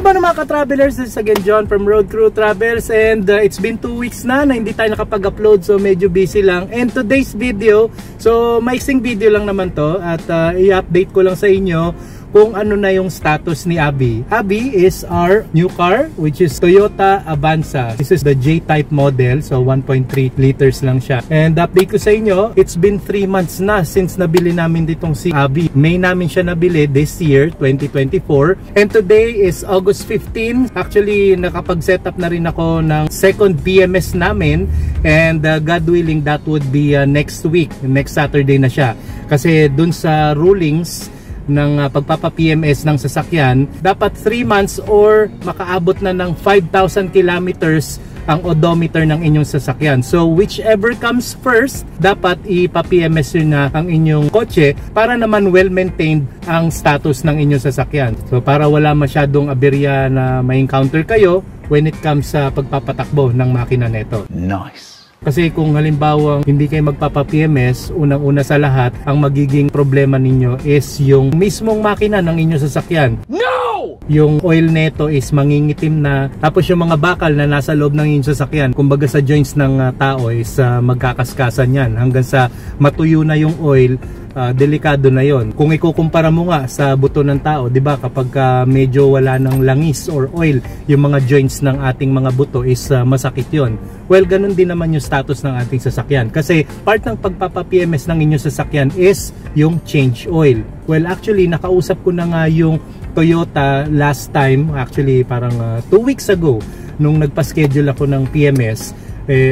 Good morning mga ka-travelers, this is again John from Road Crew Travels, and it's been 2 weeks na hindi tayo nakapag-upload, so medyo busy lang. And today's video, so maiksing video lang naman to, at i-update ko lang sa inyo kung ano na yung status ni Abby. Abby is our new car, which is Toyota Avanza. This is the J-type model, so 1.3 liters lang siya. And update ko sa inyo, it's been 3 months na since nabili namin ditong si Abby. May namin siya nabili this year, 2024. And today is August 15. Actually, nakapag-setup na rin ako ng second PMS namin. And God willing, that would be next week, next Saturday na siya. Kasi dun sa rulings ng pagpapa-PMS ng sasakyan, dapat 3 months or makaabot na ng 5,000 kilometers ang odometer ng inyong sasakyan. So whichever comes first, dapat ipa-PMS yun na ang inyong kotse para naman well-maintained ang status ng inyong sasakyan. So para wala masyadong aberya na ma-encounter kayo when it comes sa pagpapatakbo ng makina neto. Nice! Kasi kung halimbawa hindi kayo magpapa-PMS, unang-una sa lahat, ang magiging problema ninyo is yung mismong makina ng inyong sasakyan. No! Yung oil neto is mangingitim na, tapos yung mga bakal na nasa loob ng inyong sasakyan, kumbaga sa joints ng tao is magkakaskasan yan hanggang sa matuyo na yung oil. Delikado na yon. Kung ikukumpara mo nga sa buto ng tao, 'di ba, kapag medyo wala ng langis or oil yung mga joints ng ating mga buto is masakit yon. Well, ganun din naman yung status ng ating sasakyan, kasi part ng pagpapa-PMS ng inyong sasakyan is yung change oil. Well, actually nakausap ko na nga yung Toyota last time, actually parang 2 weeks ago nung nagpa-schedule ako ng PMS.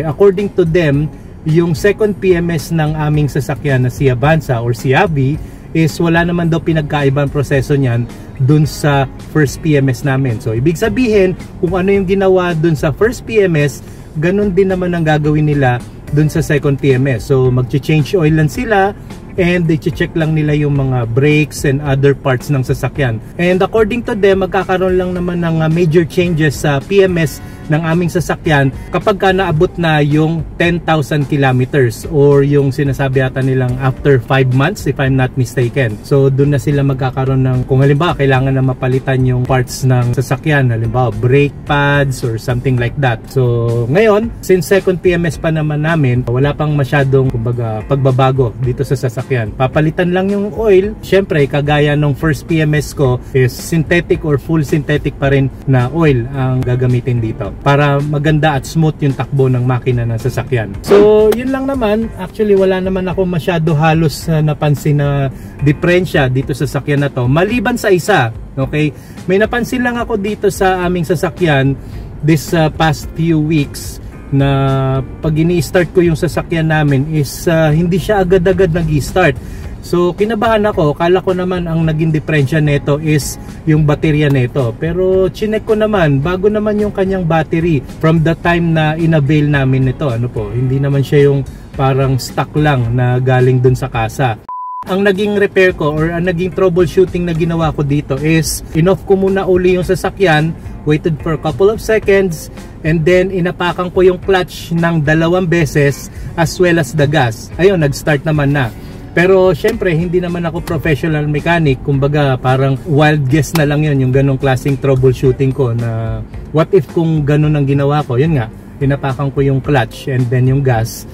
According to them, yung second PMS ng aming sasakyan na si Avanza or si Abby is wala naman daw pinagkaibang proseso niyan dun sa first PMS namin. So ibig sabihin, kung ano yung ginawa dun sa first PMS, ganun din naman ang gagawin nila dun sa second PMS. So mag-change oil lang sila and i-check lang nila yung mga brakes and other parts ng sasakyan. And according to them, magkakaroon lang naman ng major changes sa PMS ng aming sasakyan kapag ka naabot na yung 10,000 kilometers or yung sinasabi ata nilang after 5 months if I'm not mistaken. So doon na sila magkakaroon ng, kung halimbawa kailangan na mapalitan yung parts ng sasakyan, halimbawa brake pads or something like that. So ngayon, since second PMS pa naman namin, wala pang masyadong kumbaga pagbabago dito sa sasakyan. Papalitan lang yung oil. Syempre, kagaya nung first PMS ko is synthetic or full synthetic pa rin na oil ang gagamitin dito para maganda at smooth yung takbo ng makina ng sasakyan. So yun lang naman. Actually wala naman ako masyado halos napansin na diferensya dito sa sasakyan na to, maliban sa isa. Okay, may napansin lang ako dito sa aming sasakyan this past few weeks, na pag ini-start ko yung sasakyan namin is hindi siya agad-agad nag-i-start. So kinabahan ako, kala ko naman ang naging diferensya nito is yung baterya nito. Pero chinek ko naman, bago naman yung kanyang battery from the time na inavail namin nito. Ano po, hindi naman siya yung parang stock lang na galing dun sa kasa. Ang naging repair ko or ang naging troubleshooting na ginawa ko dito is in-off ko muna uli yung sasakyan, waited for a couple of seconds, and then inapakan ko yung clutch ng 2 beses as well as the gas. Ayun, nag-start naman na. Pero syempre hindi naman ako professional mechanic, kumbaga parang wild guess na lang yun, yung ganong klaseng troubleshooting ko na what if kung ganon ang ginawa ko. Yun nga, pinapakan ko yung clutch and then yung gas,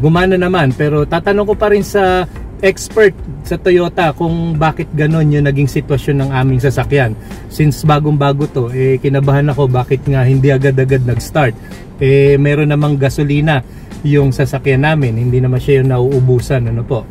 gumana naman. Pero tatanong ko pa rin sa expert sa Toyota kung bakit ganon yung naging sitwasyon ng aming sasakyan. Since bagong-bago to, kinabahan ako bakit nga hindi agad-agad nag-start. Meron namang gasolina yung sasakyan namin, hindi naman siya yung nauubusan, ano po.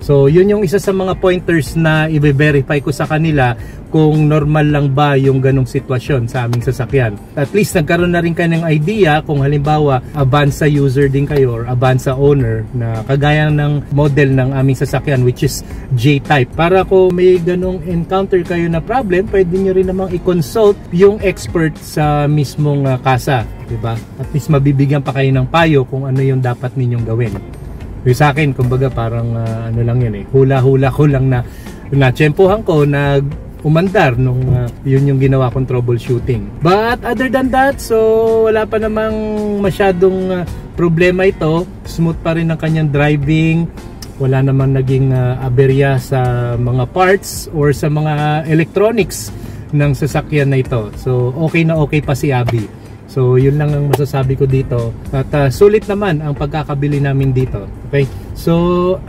So yun yung isa sa mga pointers na i-verify ko sa kanila kung normal lang ba yung ganong sitwasyon sa aming sasakyan. At least nagkaroon na rin kayo ng idea kung halimbawa Avanza user din kayo or Avanza owner na kagaya ng model ng aming sasakyan which is J-type. Para kung may ganong encounter kayo na problem, pwede nyo rin namang i-consult yung expert sa mismong kasa, diba? At least mabibigyan pa kayo ng payo kung ano yung dapat ninyong gawin. Yung sa akin, kumbaga parang ano lang yun hula-hula ko lang na natsyempohan ko na umandar nung yun yung ginawa kong troubleshooting. But other than that, so wala pa namang masyadong problema ito. Smooth pa rin ang kanyang driving. Wala namang naging aberya sa mga parts or sa mga electronics ng sasakyan na ito. So okay na okay pa si Abby. So yun lang ang masasabi ko dito. At sulit naman ang pagkakabili namin dito. Okay? So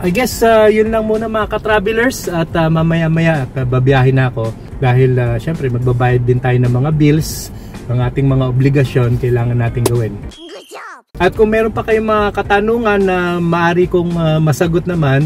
I guess yun lang muna mga ka-travelers. At mamaya-maya at babiyahin na ako. Dahil syempre magbabayad din tayo ng mga bills. Ang ating mga obligasyon kailangan natin gawin. At kung meron pa kayong mga katanungan na maaari kong masagot naman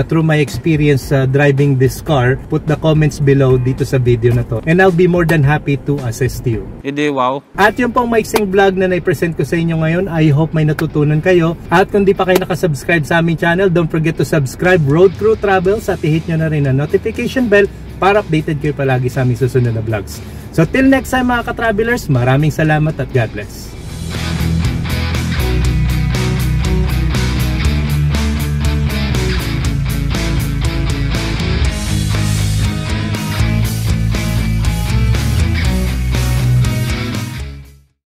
through my experience driving this car, put the comments below dito sa video na to. And I'll be more than happy to assist you. Hindi, wow. At yung pong maiksing vlog na na-present ko sa inyo ngayon, I hope may natutunan kayo. At kung di pa kayo nakasubscribe sa aming channel, don't forget to subscribe Road Crew Travels at i-hit nyo na rin ang notification bell para updated kayo palagi sa aming susunod na vlogs. So till next time mga ka-travelers, maraming salamat at God bless.